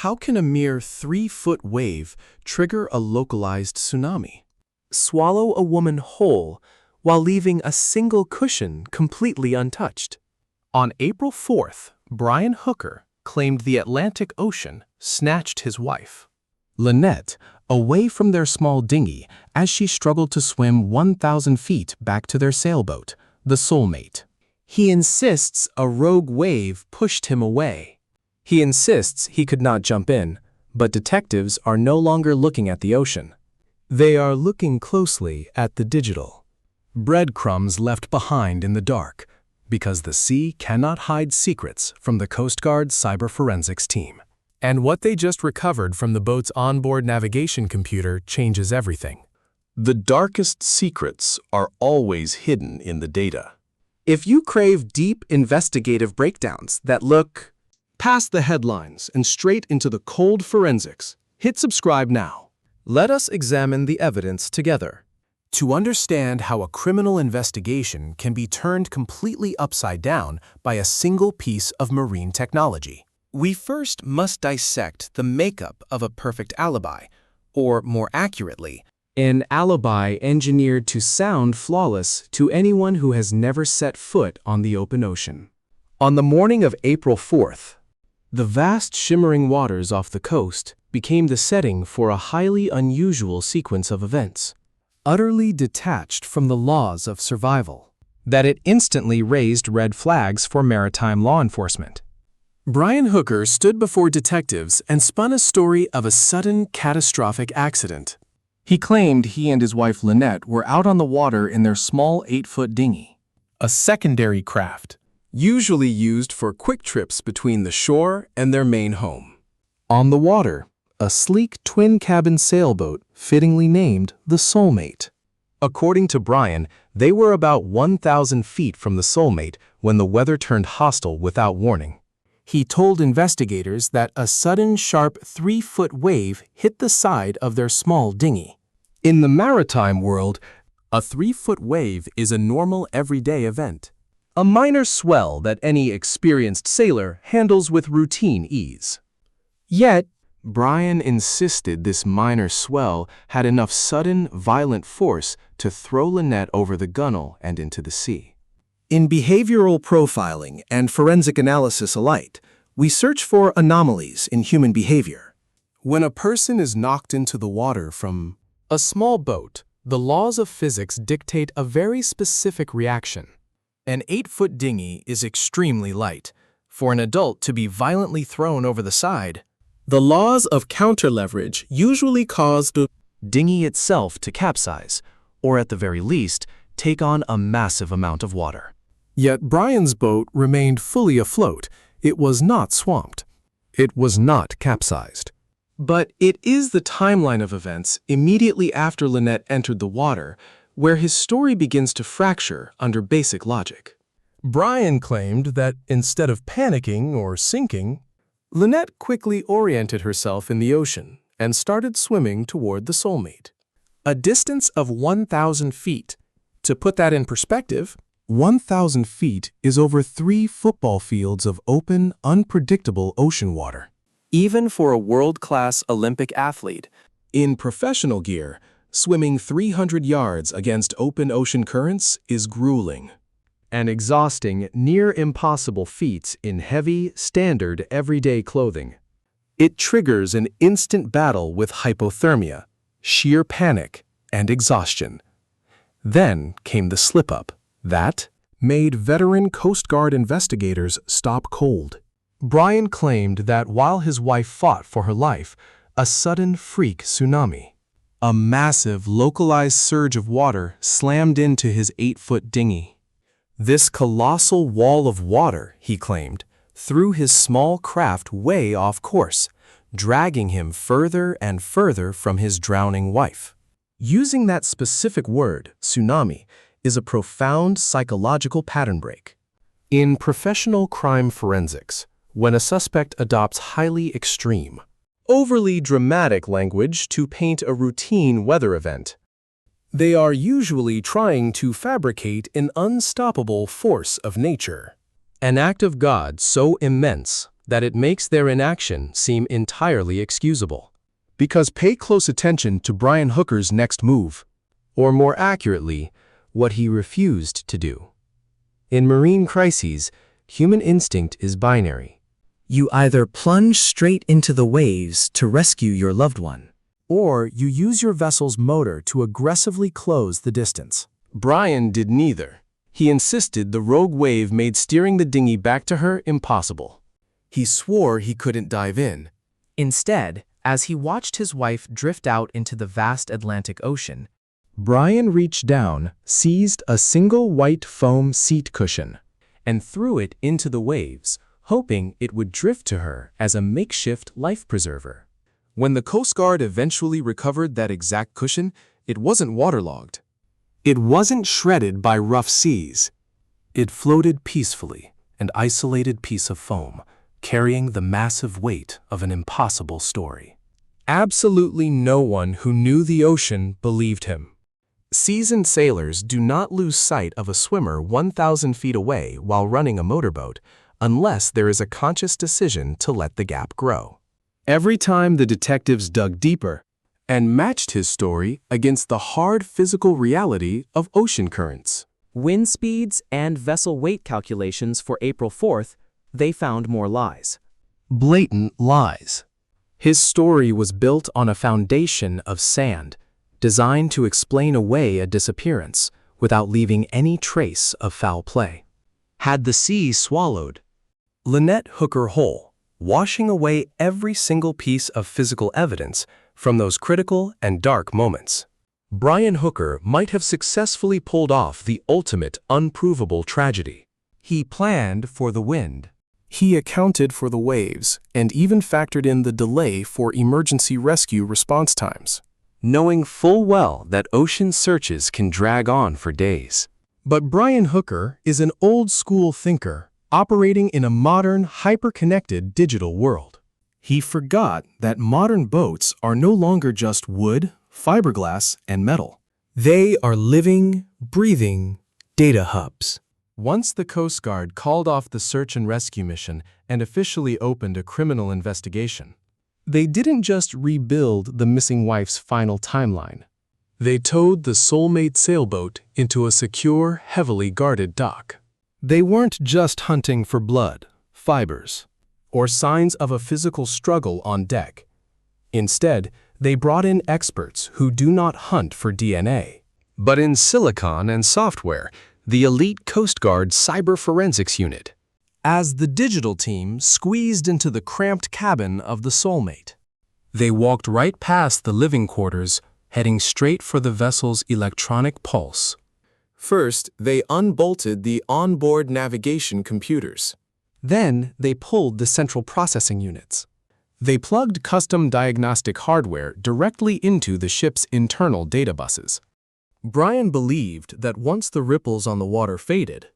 How can a mere 3-foot wave trigger a localized tsunami? Swallow a woman whole while leaving a single cushion completely untouched. On April 4th, Brian Hooker claimed the Atlantic Ocean snatched his wife, Lynette, away from their small dinghy as she struggled to swim 1,000 feet back to their sailboat, the Soulmate. He insists a rogue wave pushed him away. He insists he could not jump in, but detectives are no longer looking at the ocean. They are looking closely at the digital. Breadcrumbs left behind in the dark, because the sea cannot hide secrets from the Coast Guard cyber forensics team. And what they just recovered from the boat's onboard navigation computer changes everything. The darkest secrets are always hidden in the data. If you crave deep investigative breakdowns that look Past the headlines and straight into the cold forensics, hit subscribe now. Let us examine the evidence together to understand how a criminal investigation can be turned completely upside down by a single piece of marine technology. We first must dissect the makeup of a perfect alibi, or more accurately, an alibi engineered to sound flawless to anyone who has never set foot on the open ocean. On the morning of April 4th, the vast shimmering waters off the coast became the setting for a highly unusual sequence of events, utterly detached from the laws of survival, that it instantly raised red flags for maritime law enforcement. Brian Hooker stood before detectives and spun a story of a sudden, catastrophic accident. He claimed he and his wife Lynette were out on the water in their small 8-foot dinghy, a secondary craft, usually used for quick trips between the shore and their main home. On the water, a sleek twin-cabin sailboat fittingly named the Soulmate. According to Brian, they were about 1,000 feet from the Soulmate when the weather turned hostile without warning. He told investigators that a sudden, sharp 3-foot wave hit the side of their small dinghy. In the maritime world, a 3-foot wave is a normal everyday event, a minor swell that any experienced sailor handles with routine ease. Yet, Brian insisted this minor swell had enough sudden, violent force to throw Lynette over the gunwale and into the sea. In behavioral profiling and forensic analysis alike, we search for anomalies in human behavior. When a person is knocked into the water from a small boat, the laws of physics dictate a very specific reaction. An 8-foot dinghy is extremely light. For an adult to be violently thrown over the side, the laws of counterleverage usually cause the dinghy itself to capsize, or at the very least, take on a massive amount of water. Yet Brian's boat remained fully afloat. It was not swamped. It was not capsized. But it is the timeline of events immediately after Lynette entered the water where his story begins to fracture under basic logic. Brian claimed that instead of panicking or sinking, Lynette quickly oriented herself in the ocean and started swimming toward the Soulmate. A distance of 1,000 feet. To put that in perspective, 1,000 feet is over 3 football fields of open, unpredictable ocean water. Even for a world-class Olympic athlete, in professional gear, swimming 300 yards against open ocean currents is grueling. An exhausting, near-impossible feat in heavy, standard, everyday clothing. It triggers an instant battle with hypothermia, sheer panic, and exhaustion. Then came the slip-up. That made veteran Coast Guard investigators stop cold. Brian claimed that while his wife fought for her life, a sudden freak tsunami, a massive localized surge of water slammed into his 8-foot dinghy. This colossal wall of water, he claimed, threw his small craft way off course, dragging him further and further from his drowning wife. Using that specific word, tsunami, is a profound psychological pattern break. In professional crime forensics, when a suspect adopts highly extreme, overly dramatic language to paint a routine weather event, they are usually trying to fabricate an unstoppable force of nature, an act of God so immense that it makes their inaction seem entirely excusable. Because pay close attention to Brian Hooker's next move. Or more accurately, what he refused to do. In marine crises, human instinct is binary. You either plunge straight into the waves to rescue your loved one, or you use your vessel's motor to aggressively close the distance. Brian did neither. He insisted the rogue wave made steering the dinghy back to her impossible. He swore he couldn't dive in. Instead, as he watched his wife drift out into the vast Atlantic Ocean, Brian reached down, seized a single white foam seat cushion, and threw it into the waves, hoping it would drift to her as a makeshift life preserver. When the Coast Guard eventually recovered that exact cushion, it wasn't waterlogged. it wasn't shredded by rough seas. It floated peacefully, an isolated piece of foam, carrying the massive weight of an impossible story. Absolutely no one who knew the ocean believed him. Seasoned sailors do not lose sight of a swimmer 1,000 feet away while running a motorboat, unless there is a conscious decision to let the gap grow. Every time the detectives dug deeper and matched his story against the hard physical reality of ocean currents, wind speeds and vessel weight calculations for April 4th, they found more lies. Blatant lies. his story was built on a foundation of sand, designed to explain away a disappearance without leaving any trace of foul play. Had the sea swallowed Lynette Hooker whole, washing away every single piece of physical evidence from those critical and dark moments, Brian Hooker might have successfully pulled off the ultimate unprovable tragedy. he planned for the wind. He accounted for the waves and even factored in the delay for emergency rescue response times, Knowing full well that ocean searches can drag on for days. But Brian Hooker is an old-school thinker operating in a modern, hyper-connected digital world. He forgot that modern boats are no longer just wood, fiberglass, and metal. They are living, breathing data hubs. Once the Coast Guard called off the search and rescue mission and officially opened a criminal investigation, They didn't just rebuild the missing wife's final timeline. they towed the Soulmate sailboat into a secure, heavily guarded dock. They weren't just hunting for blood, fibers, or signs of a physical struggle on deck. Instead, they brought in experts who do not hunt for DNA, But in silicon and software, the elite Coast Guard Cyber Forensics Unit. as the digital team squeezed into the cramped cabin of the Soulmate. They walked right past the living quarters, heading straight for the vessel's electronic pulse. First, they unbolted the onboard navigation computers. Then, they pulled the central processing units. They plugged custom diagnostic hardware directly into the ship's internal data buses. Brian believed that once the ripples on the water faded,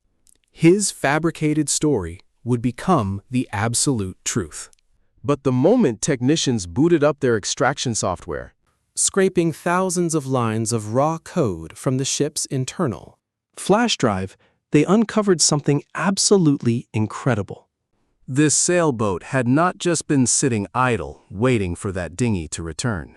his fabricated story would become the absolute truth. But the moment technicians booted up their extraction software, Scraping thousands of lines of raw code from the ship's internal flash drive, they uncovered something absolutely incredible. this sailboat had not just been sitting idle, waiting for that dinghy to return.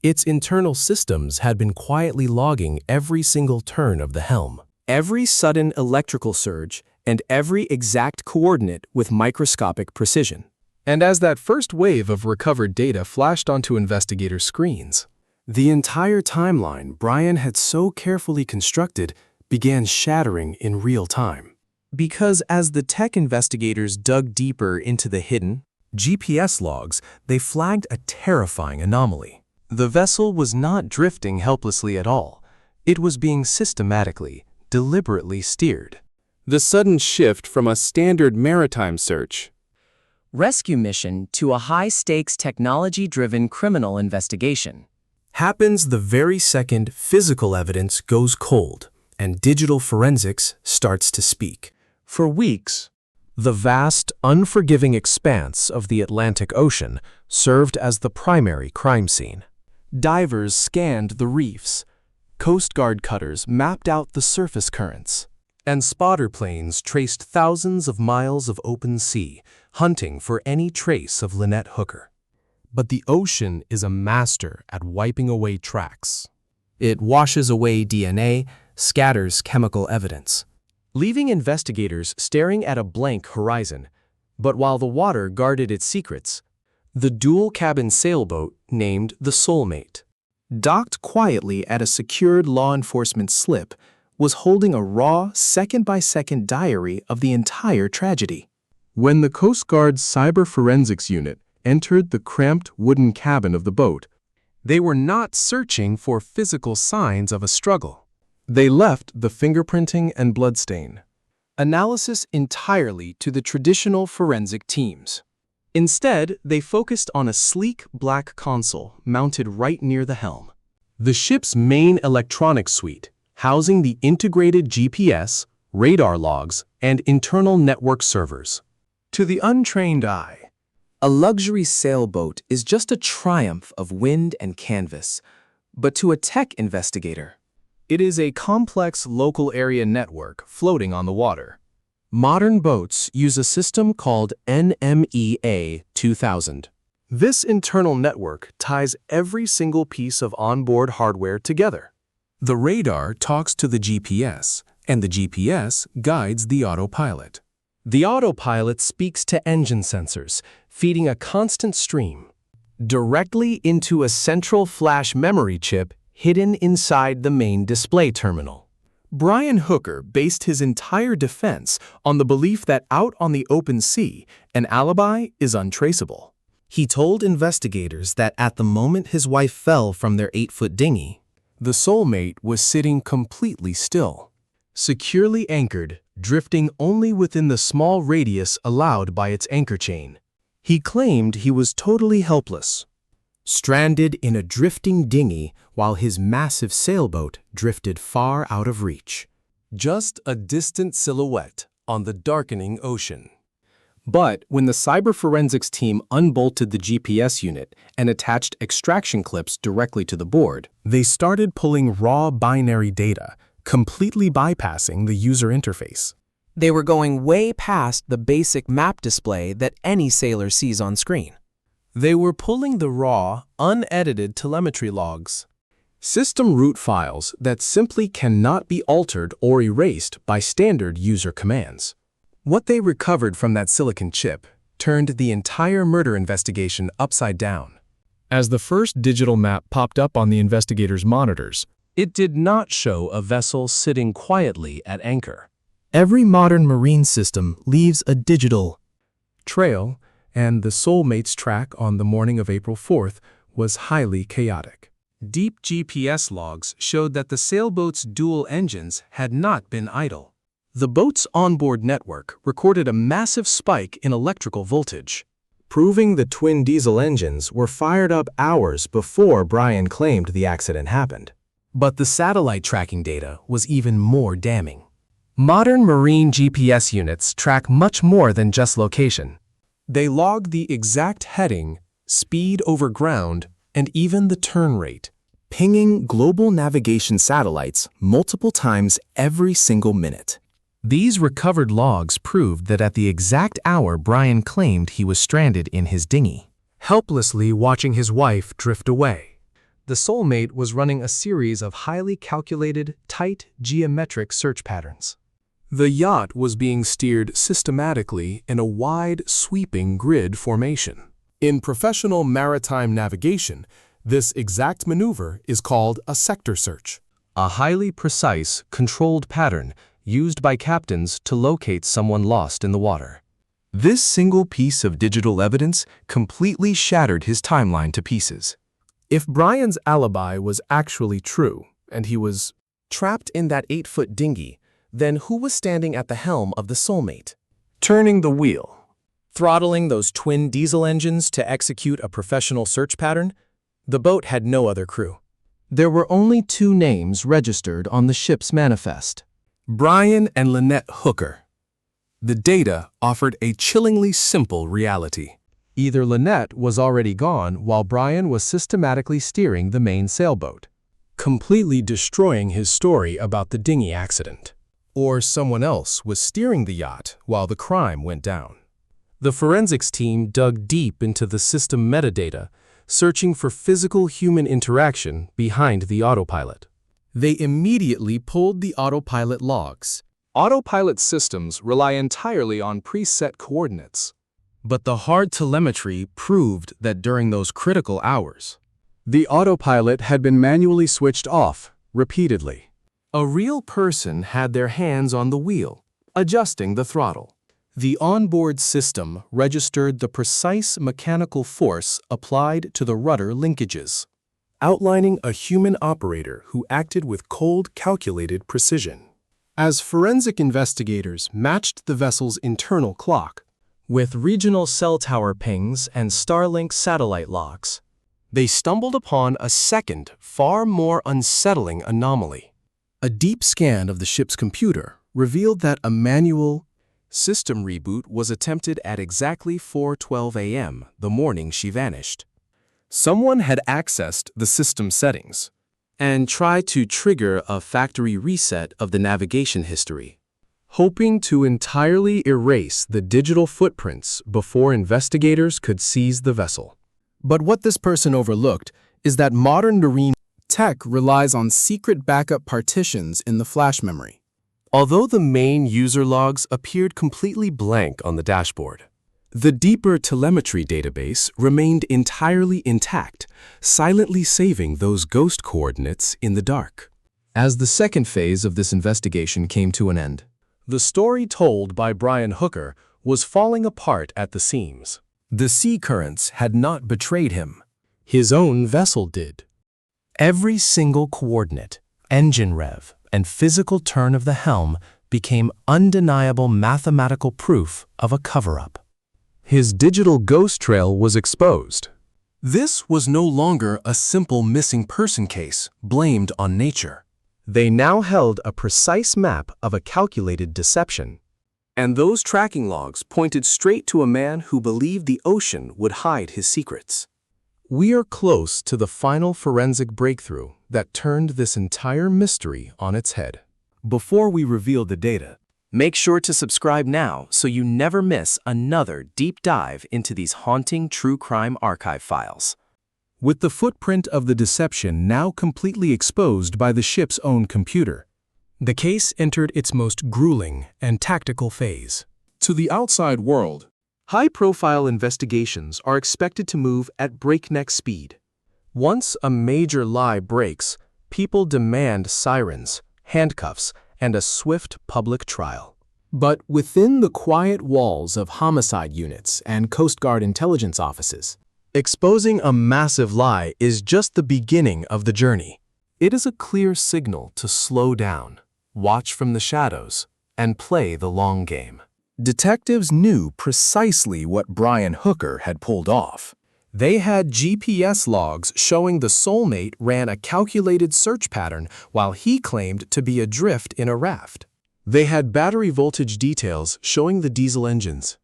Its internal systems had been quietly logging every single turn of the helm, every sudden electrical surge, and every exact coordinate with microscopic precision. And as that first wave of recovered data flashed onto investigator screens, The entire timeline Brian had so carefully constructed began shattering in real time. Because as the tech investigators dug deeper into the hidden GPS logs, they flagged a terrifying anomaly. The vessel was not drifting helplessly at all. It was being systematically, deliberately steered. the sudden shift from a standard maritime search Rescue mission to a high-stakes technology-driven criminal investigation. Happens the very second physical evidence goes cold and digital forensics starts to speak. For weeks, the vast, unforgiving expanse of the Atlantic Ocean served as the primary crime scene. Divers scanned the reefs, Coast Guard cutters mapped out the surface currents, and spotter planes traced thousands of miles of open sea, hunting for any trace of Lynette Hooker. But the ocean is a master at wiping away tracks. It washes away DNA, scatters chemical evidence, leaving investigators staring at a blank horizon. But while the water guarded its secrets, the dual-cabin sailboat named the Soulmate, docked quietly at a secured law enforcement slip, was holding a raw, second-by-second diary of the entire tragedy. When the Coast Guard's cyber forensics unit entered the cramped wooden cabin of the boat, they were not searching for physical signs of a struggle. they left the fingerprinting and bloodstain analysis entirely to the traditional forensic teams. instead, they focused on a sleek black console mounted right near the helm. The ship's main electronics suite, housing the integrated GPS, radar logs, and internal network servers. To the untrained eye, a luxury sailboat is just a triumph of wind and canvas. But to a tech investigator, it is a complex local area network floating on the water. Modern boats use a system called NMEA 2000. This internal network ties every single piece of onboard hardware together. The radar talks to the GPS, and the GPS guides the autopilot. The autopilot speaks to engine sensors, feeding a constant stream directly into a central flash memory chip hidden inside the main display terminal. Brian Hooker based his entire defense on the belief that out on the open sea, an alibi is untraceable. He told investigators that at the moment his wife fell from their 8-foot dinghy, the Soulmate was sitting completely still, securely anchored, drifting only within the small radius allowed by its anchor chain. He claimed he was totally helpless, stranded in a drifting dinghy while his massive sailboat drifted far out of reach, just a distant silhouette on the darkening ocean. But when the cyber forensics team unbolted the GPS unit and attached extraction clips directly to the board, they started pulling raw binary data, completely bypassing the user interface. They were going way past the basic map display that any sailor sees on screen. They were pulling the raw, unedited telemetry logs, system root files that simply cannot be altered or erased by standard user commands. What they recovered from that silicon chip turned the entire murder investigation upside down. As the first digital map popped up on the investigators' monitors, it did not show a vessel sitting quietly at anchor. Every modern marine system leaves a digital trail, and the Soulmate's track on the morning of April 4th was highly chaotic. Deep GPS logs showed that the sailboat's dual engines had not been idle. The boat's onboard network recorded a massive spike in electrical voltage, proving the twin diesel engines were fired up hours before Brian claimed the accident happened. But the satellite tracking data was even more damning. Modern marine GPS units track much more than just location. They log the exact heading, speed over ground, and even the turn rate, pinging global navigation satellites multiple times every single minute. These recovered logs proved that at the exact hour Brian claimed he was stranded in his dinghy, helplessly watching his wife drift away, the Soulmate was running a series of highly calculated, tight, geometric search patterns. The yacht was being steered systematically in a wide, sweeping grid formation. In professional maritime navigation, this exact maneuver is called a sector search, a highly precise, controlled pattern used by captains to locate someone lost in the water. This single piece of digital evidence completely shattered his timeline to pieces. If Brian's alibi was actually true, and he was trapped in that 8-foot dinghy, then who was standing at the helm of the Soulmate, Turning the wheel. throttling those twin diesel engines to execute a professional search pattern? The boat had no other crew. There were only 2 names registered on the ship's manifest: Brian and Lynette Hooker. The data offered a chillingly simple reality. Either Lynette was already gone while Brian was systematically steering the main sailboat, completely destroying his story about the dinghy accident, or someone else was steering the yacht while the crime went down. The forensics team dug deep into the system metadata, searching for physical human interaction behind the autopilot. They immediately pulled the autopilot logs. Autopilot systems rely entirely on preset coordinates. But the hard telemetry proved that during those critical hours, The autopilot had been manually switched off, repeatedly. A real person had their hands on the wheel, adjusting the throttle. the onboard system registered the precise mechanical force applied to the rudder linkages, Outlining a human operator who acted with cold, calculated precision. as forensic investigators matched the vessel's internal clock With regional cell tower pings and Starlink satellite logs, they stumbled upon a second, far more unsettling anomaly. A deep scan of the ship's computer revealed that a manual System reboot was attempted at exactly 4:12 a.m. the morning she vanished. Someone had accessed the system settings and tried to trigger a factory reset of the navigation history, hoping to entirely erase the digital footprints before investigators could seize the vessel. But what this person overlooked is that modern marine tech relies on secret backup partitions in the flash memory. although the main user logs appeared completely blank on the dashboard. The deeper telemetry database remained entirely intact, silently saving those ghost coordinates in the dark. As the second phase of this investigation came to an end, The story told by Brian Hooker was falling apart at the seams. The sea currents had not betrayed him. His own vessel did. Every single coordinate, engine rev, and physical turn of the helm became undeniable mathematical proof of a cover-up. his digital ghost trail was exposed. This was no longer a simple missing person case blamed on nature. They now held a precise map of a calculated deception. And those tracking logs pointed straight to a man who believed the ocean would hide his secrets. We are close to the final forensic breakthrough that turned this entire mystery on its head. Before we reveal the data, Make sure to subscribe now so you never miss another deep dive into these haunting true crime archive files. with the footprint of the deception now completely exposed by the ship's own computer, The case entered its most grueling and tactical phase. To the outside world, High-profile investigations are expected to move at breakneck speed. Once a major lie breaks, people demand sirens, handcuffs, and a swift public trial. but within the quiet walls of homicide units and Coast Guard intelligence offices, Exposing a massive lie is just the beginning of the journey. It is a clear signal to slow down, watch from the shadows, and play the long game. detectives knew precisely what Brian Hooker had pulled off. They had GPS logs showing the Soulmate ran a calculated search pattern while he claimed to be adrift in a raft. They had battery voltage details showing the diesel engines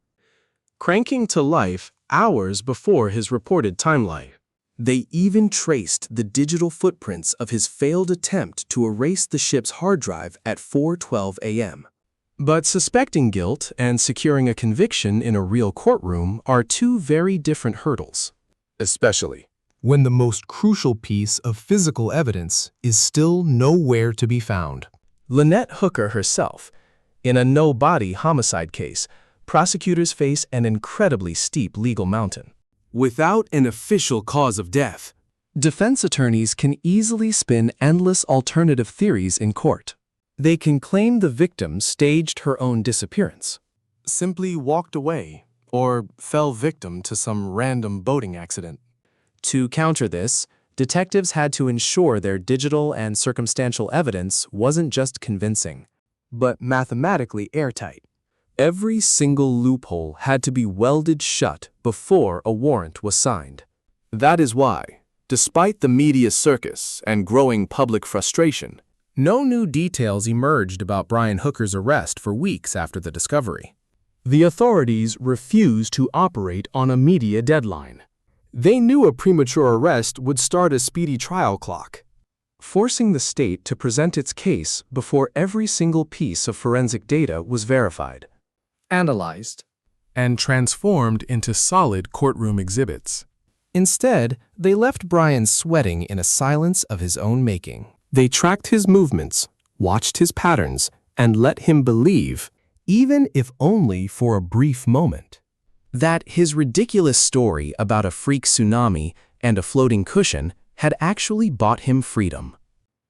cranking to life hours before his reported timeline. They even traced the digital footprints of his failed attempt to erase the ship's hard drive at 4:12 a.m. But suspecting guilt and securing a conviction in a real courtroom are two very different hurdles. especially when the most crucial piece of physical evidence is still nowhere to be found. Lynette Hooker herself. In a no-body homicide case, prosecutors face an incredibly steep legal mountain. Without an official cause of death, Defense attorneys can easily spin endless alternative theories in court. They can claim the victim staged her own disappearance, simply walked away, or fell victim to some random boating accident. To counter this, detectives had to ensure their digital and circumstantial evidence wasn't just convincing, but mathematically airtight. Every single loophole had to be welded shut before a warrant was signed. That is why, despite the media circus and growing public frustration, no new details emerged about Brian Hooker's arrest for weeks after the discovery. the authorities refused to operate on a media deadline. They knew a premature arrest would start a speedy trial clock, forcing the state to present its case before every single piece of forensic data was verified, Analyzed, and transformed into solid courtroom exhibits. Instead, they left Brian sweating in a silence of his own making. They tracked his movements, watched his patterns, and let him believe, even if only for a brief moment, that his ridiculous story about a freak tsunami and a floating cushion had actually bought him freedom.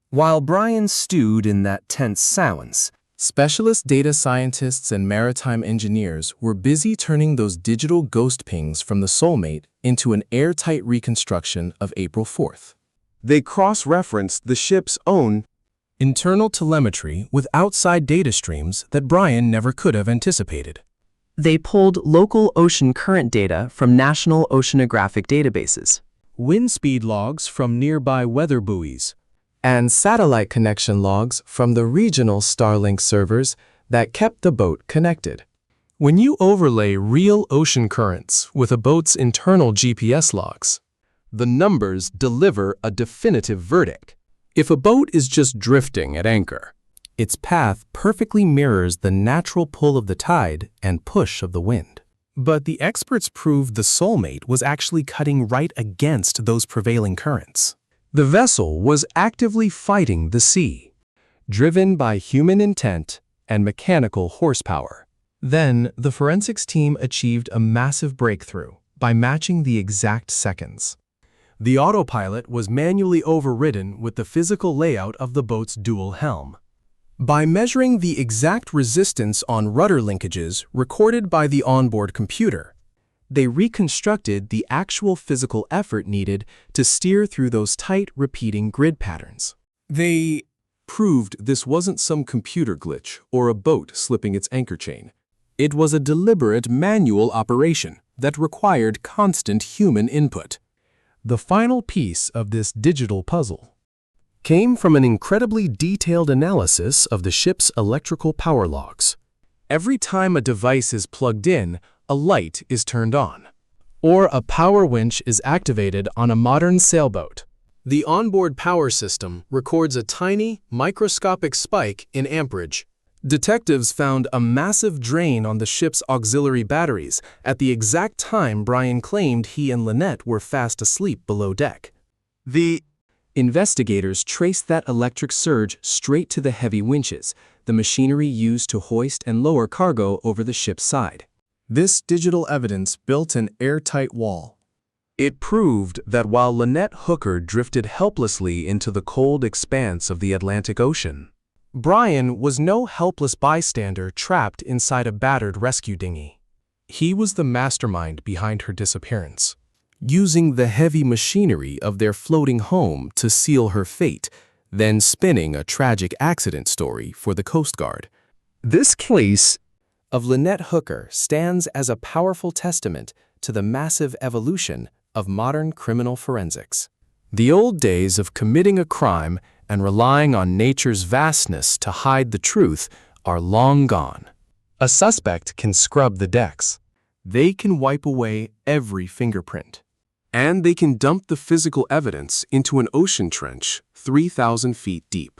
While Brian stewed in that tense silence, specialist data scientists and maritime engineers were busy turning those digital ghost pings from the Soulmate into an airtight reconstruction of April 4th. They cross-referenced the ship's own internal telemetry with outside data streams that Brian never could have anticipated. They pulled local ocean current data from national oceanographic databases, Wind speed logs from nearby weather buoys, and satellite connection logs from the regional Starlink servers that kept the boat connected. When you overlay real ocean currents with a boat's internal GPS logs, the numbers deliver a definitive verdict. If a boat is just drifting at anchor, its path perfectly mirrors the natural pull of the tide and push of the wind. But the experts proved the Soulmate was actually cutting right against those prevailing currents. The vessel was actively fighting the sea, driven by human intent and mechanical horsepower. Then, the forensics team achieved a massive breakthrough by matching the exact seconds. The autopilot was manually overridden with the physical layout of the boat's dual helm. By measuring the exact resistance on rudder linkages recorded by the onboard computer, they reconstructed the actual physical effort needed to steer through those tight, repeating grid patterns. They proved this wasn't some computer glitch or a boat slipping its anchor chain. It was a deliberate manual operation that required constant human input. The final piece of this digital puzzle came from an incredibly detailed analysis of the ship's electrical power logs. Every time a device is plugged in, a light is turned on, or a power winch is activated on a modern sailboat. The onboard power system records a tiny, microscopic spike in amperage. Detectives found a massive drain on the ship's auxiliary batteries at the exact time Brian claimed he and Lynette were fast asleep below deck. The investigators traced that electric surge straight to the heavy winches, the machinery used to hoist and lower cargo over the ship's side. This digital evidence built an airtight wall. It proved that while Lynette Hooker drifted helplessly into the cold expanse of the Atlantic Ocean, Brian was no helpless bystander trapped inside a battered rescue dinghy. He was the mastermind behind her disappearance, using the heavy machinery of their floating home to seal her fate, then spinning a tragic accident story for the Coast Guard. This case of Lynette Hooker stands as a powerful testament to the massive evolution of modern criminal forensics. The old days of committing a crime and relying on nature's vastness to hide the truth are long gone. A suspect can scrub the decks. They can wipe away every fingerprint. And they can dump the physical evidence into an ocean trench 3,000 feet deep.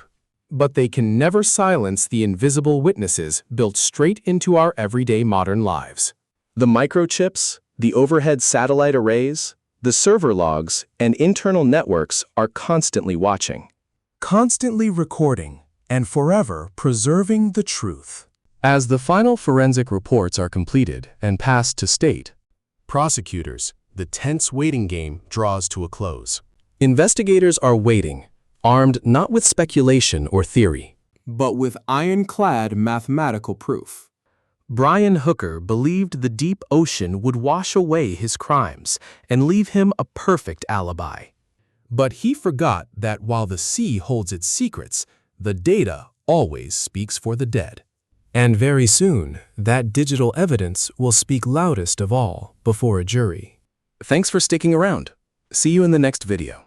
But they can never silence the invisible witnesses built straight into our everyday modern lives. The microchips, the overhead satellite arrays, the server logs, and internal networks are constantly watching, constantly recording, and forever preserving the truth. As the final forensic reports are completed and passed to state prosecutors, the tense waiting game draws to a close. Investigators are waiting, armed not with speculation or theory, but with ironclad mathematical proof. Brian Hooker believed the deep ocean would wash away his crimes and leave him a perfect alibi. But he forgot that while the sea holds its secrets, the data always speaks for the dead. And very soon, that digital evidence will speak loudest of all before a jury. Thanks for sticking around. See you in the next video.